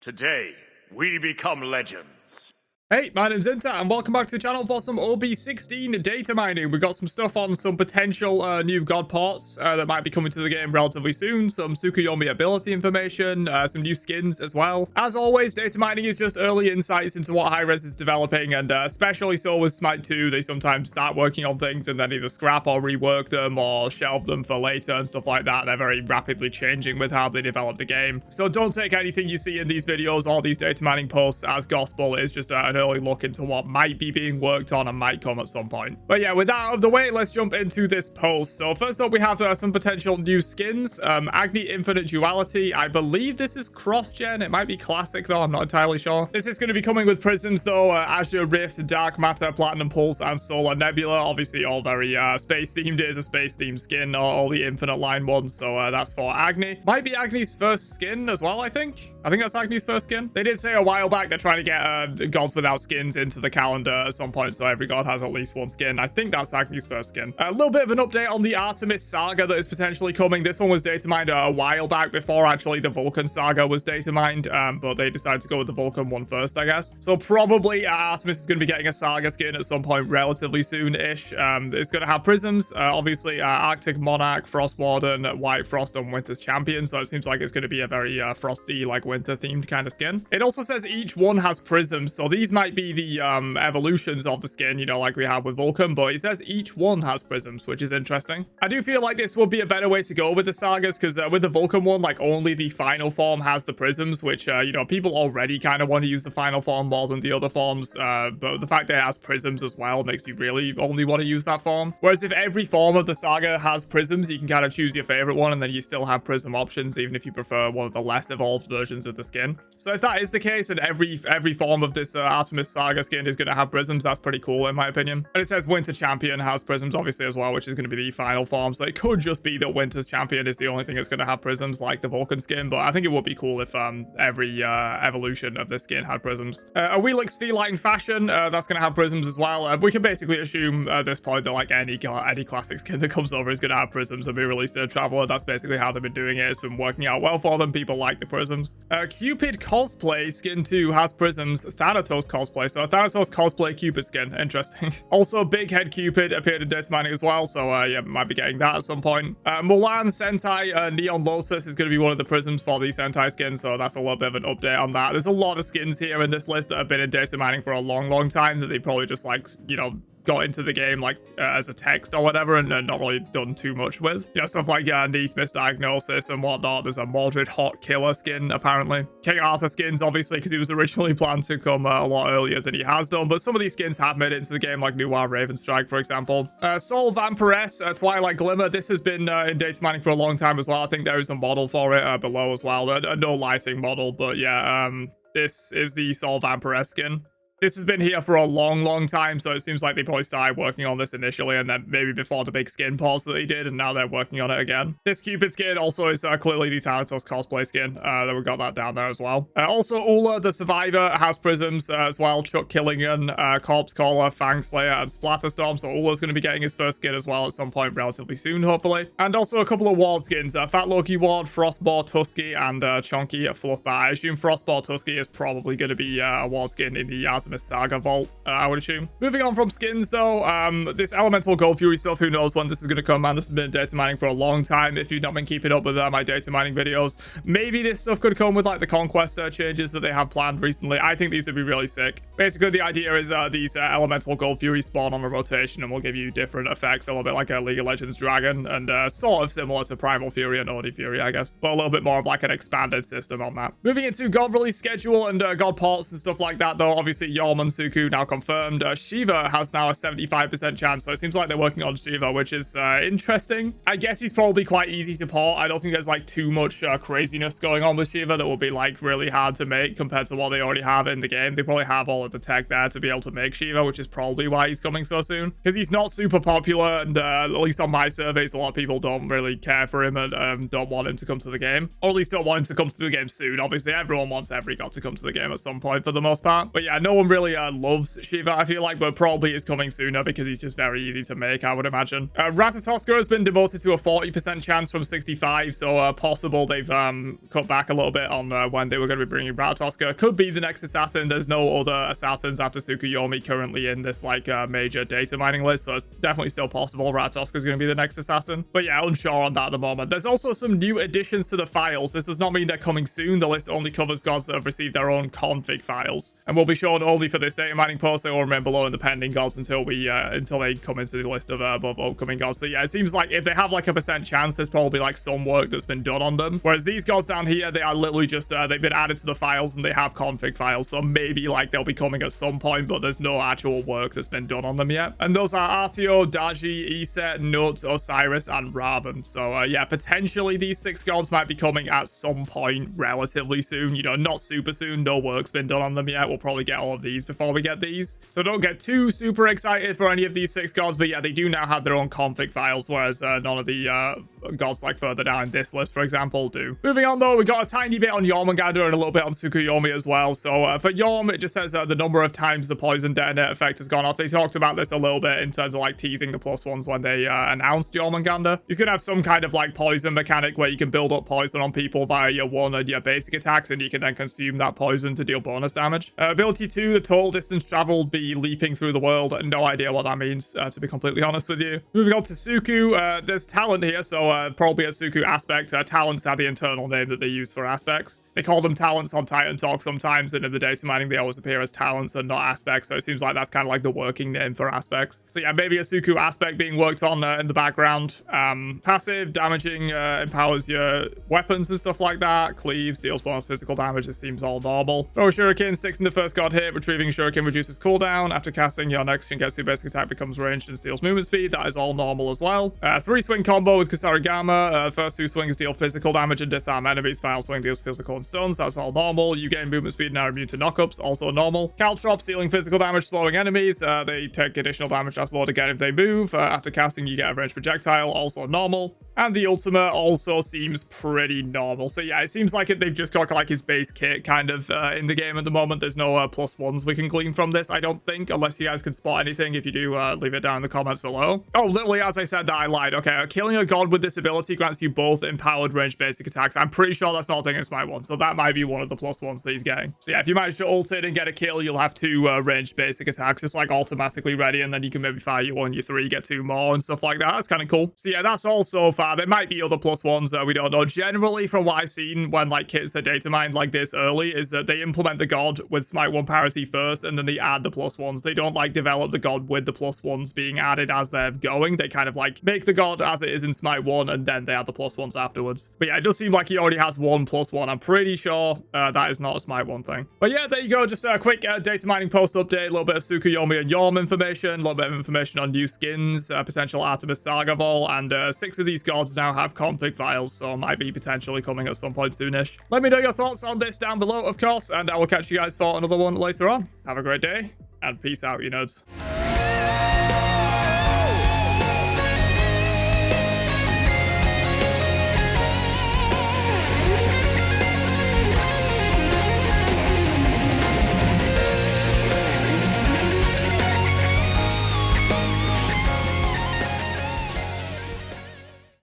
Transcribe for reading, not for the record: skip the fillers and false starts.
Today, we become legends. Hey, my name's Inter, and welcome back to the channel for some OB16 data mining. We got some stuff on some potential new god ports that might be coming to the game relatively soon, some Tsuku ability information, some new skins as well. As always, data mining is just early insights into what Hi-Rez is developing, and especially so with Smite 2, they sometimes start working on things and then either scrap or rework them or shelve them for later and stuff like that. They're very rapidly changing with how they develop the game. So don't take anything you see in these videos or these data mining posts as gospel. It's just an early look into what might be being worked on and might come at some point. But yeah, with that out of the way, let's jump into this post. So first up, we have some potential new skins. Agni Infinite Duality. I believe this is cross-gen. It might be classic though, I'm not entirely sure. This is going to be coming with prisms though. Azure Rift, Dark Matter, Platinum Pulse, and Solar Nebula. Obviously all very space themed. It is a space themed skin, all the Infinite line ones. So that's for Agni. Might be Agni's first skin as well, I think. I think that's Agni's first skin. They did say a while back they're trying to get gods without skins into the calendar at some point, so every god has at least one skin. I think that's Agni's first skin. A little bit of an update on the Artemis Saga that is potentially coming. This one was data mined a while back before actually the Vulcan Saga was data mined, but they decided to go with the Vulcan one first, I guess. So probably Artemis is going to be getting a Saga skin at some point relatively soon-ish. It's going to have prisms, obviously Arctic Monarch, Frost Warden, White Frost, and Winter's Champion, so it seems like it's going to be a very frosty, like winter-themed kind of skin. It also says each one has prisms, so these might be the evolutions of the skin, you know, like we have with Vulcan, but it says each one has prisms, which is interesting. I do feel like this would be a better way to go with the sagas, because with the Vulcan one, like only the final form has the prisms, which you know, people already kind of want to use the final form more than the other forms, but the fact that it has prisms as well makes you really only want to use that form. Whereas if every form of the saga has prisms, you can kind of choose your favorite one, and then you still have prism options even if you prefer one of the less evolved versions of the skin. So if that is the case, and every form of this Artemis Saga skin is going to have prisms, that's pretty cool in my opinion. And it says Winter Champion has prisms obviously as well, which is going to be the final form, so it could just be that Winter's Champion is the only thing that's going to have prisms like the Vulcan skin, but I think it would be cool if every evolution of this skin had prisms. A Wheelix Feline Fashion, that's going to have prisms as well. We can basically assume at this point that like any classic skin that comes over is going to have prisms and be released to a Traveler. That's basically how they've been doing it. It's been working out well for them. People like the prisms. Cupid Cosplay Skin 2 has prisms. Thanatos Cosplay, so Thanatos Cosplay Cupid skin, interesting. Also Big Head Cupid appeared in data mining as well, so yeah, might be getting that at some point. Mulan Sentai Neon Lotus is going to be one of the prisms for the Sentai skin, so that's a little bit of an update on that. There's a lot of skins here in this list that have been in data mining for a long time that they probably just like, you know, got into the game like as a text or whatever and not really done too much with. You know, stuff like Neath Misdiagnosis and whatnot. There's a Mordred Hot Killer skin apparently. King Arthur skins obviously because he was originally planned to come a lot earlier than he has done, but some of these skins have made it into the game, like Noir Ravenstrike for example. Soul Vampiress Twilight Glimmer, this has been in data mining for a long time as well. I think there is a model for it below as well, a no lighting model, but yeah, this is the Soul Vampiress skin. This has been here for a long time, so it seems like they probably started working on this initially and then maybe before the big skin pause that they did, and now they're working on it again. This Cupid skin also is clearly the Thanatos cosplay skin. Then we got that down there as well. Also, Ula the Survivor has prisms as well. Chuck Killingan, Corpse Caller, Fang Slayer, and Splatterstorm. So Ula's going to be getting his first skin as well at some point relatively soon, hopefully. And also a couple of ward skins. Fat Loki Ward, Frostbore Tusky, and Chonky Fluffbat. I assume Frostbore Tusky is probably going to be a ward skin in the Artemis Saga vault, I would assume. Moving on from skins though, this Elemental Gold Fury stuff, who knows when this is going to come, man. This has been data mining for a long time. If you've not been keeping up with my data mining videos, maybe this stuff could come with like the Conquest changes that they have planned recently. I think these would be really sick. Basically, the idea is these Elemental Gold Fury spawn on a rotation and will give you different effects, a little bit like a League of Legends Dragon, and sort of similar to Primal Fury and Odi Fury, I guess, but a little bit more of like an expanded system on that. Moving into God release schedule and God ports and stuff like that though, obviously Yorman Tsuku now confirmed. Shiva has now a 75% chance, so it seems like they're working on Shiva, which is interesting. I guess he's probably quite easy to port. I don't think there's like too much craziness going on with Shiva that will be like really hard to make compared to what they already have in the game. They probably have all of the tech there to be able to make Shiva, which is probably why he's coming so soon, because he's not super popular, and at least on my surveys a lot of people don't really care for him and don't want him to come to the game, or at least don't want him to come to the game soon. Obviously everyone wants every god to come to the game at some point for the most part, but yeah, no one really loves Shiva, I feel like, but probably is coming sooner because he's just very easy to make, I would imagine. Ratatoska has been demoted to a 40% chance from 65, so possible they've cut back a little bit on when they were going to be bringing Ratatoska. Could be the next assassin. There's no other assassins after Tsukuyomi currently in this like major data mining list, so it's definitely still possible Ratatoska is going to be the next assassin. But yeah, unsure on that at the moment. There's also some new additions to the files. This does not mean they're coming soon. The list only covers gods that have received their own config files and will be shown only for this data mining post. They will remain below in the pending gods until they come into the list of above upcoming gods. So yeah, it seems like if they have like a % chance, there's probably like some work that's been done on them. Whereas these gods down here, they are literally just they've been added to the files and they have config files. So maybe like they'll be coming at some point, but there's no actual work that's been done on them yet. And those are Artio, Daji, Iset, Nut, Osiris, and Raven. So yeah, potentially these 6 gods might be coming at some point relatively soon. You know, not super soon. No work's been done on them yet. We'll probably get all of these before we get these. So don't get too super excited for any of these 6 gods. But yeah, they do now have their own config files, whereas none of the gods like further down in this list, for example, do. Moving on though, we got a tiny bit on Jormungandr and a little bit on Tsukuyomi as well. So for Jorm, it just says the number of times the poison detonate effect has gone off. They talked about this a little bit in terms of like teasing the +1s when they announced Jormungandr. He's gonna have some kind of like poison mechanic where you can build up poison on people via your 1 and your basic attacks, and you can then consume that poison to deal bonus damage. Ability 2, the total distance traveled be leaping through the world. No idea what that means, to be completely honest with you. Moving on to Tsuku, there's talent here, so probably a Tsuku aspect. Talents are the internal name that they use for aspects. They call them talents on Titan Talk sometimes, and in the data mining they always appear as talents and not aspects, so it seems like that's kind of like the working name for aspects. So yeah, maybe a Tsuku aspect being worked on in the background. Passive, damaging, empowers your weapons and stuff like that. Cleaves, deals bonus physical damage. It seems all normal. Throw a Shuriken, 6 in the first god hit. Retrieving Shuriken reduces cooldown. After casting, your next Shingetsu basic attack becomes ranged and steals movement speed. That is all normal as well. 3-swing combo with Kusarigama. First 2 swings deal physical damage and disarm enemies. Final swing deals physical and stuns. That's all normal. You gain movement speed and are immune to knockups. Also normal. Caltrops, dealing physical damage, slowing enemies. They take additional damage as slowed again if they move. After casting, you get a ranged projectile. Also normal. And the ultimate also seems pretty normal. So yeah, it seems like they've just got like his base kit kind of in the game at the moment. There's no +1s we can glean from this, I don't think, unless you guys can spot anything. If you do, leave it down in the comments below. Oh, literally, as I said that, I lied. Okay, killing a god with this ability grants you both empowered ranged basic attacks. I'm pretty sure that's not a thing in Smite 1, so that might be one of the +1s that he's getting. So yeah, if you manage to ult it and get a kill, you'll have 2 ranged basic attacks just like automatically ready, and then you can maybe fire your 1, your 3, get 2 more and stuff like that. That's kind of cool. So yeah, that's all so far. There might be other +1s that we don't know. Generally, from what I've seen when like kits are data mined like this early, is that they implement the god with Smite 1 parity first, and then they add the +1s. They don't like develop the god with the +1s being added as they're going. They kind of like make the god as it is in Smite 1, and then they add the +1s afterwards. But yeah, it does seem like he already has 1 +1. I'm pretty sure that is not a Smite 1 thing. But yeah, there you go. Just a quick data mining post update. A little bit of Tsukuyomi and Yorm information. A little bit of information on new skins, potential Artemis Saga Vol, and 6 of these gods now have config files, so might be potentially coming at some point soonish. Let me know your thoughts on this down below, of course, and I will catch you guys for another one later on. Have a great day, and peace out, you nerds.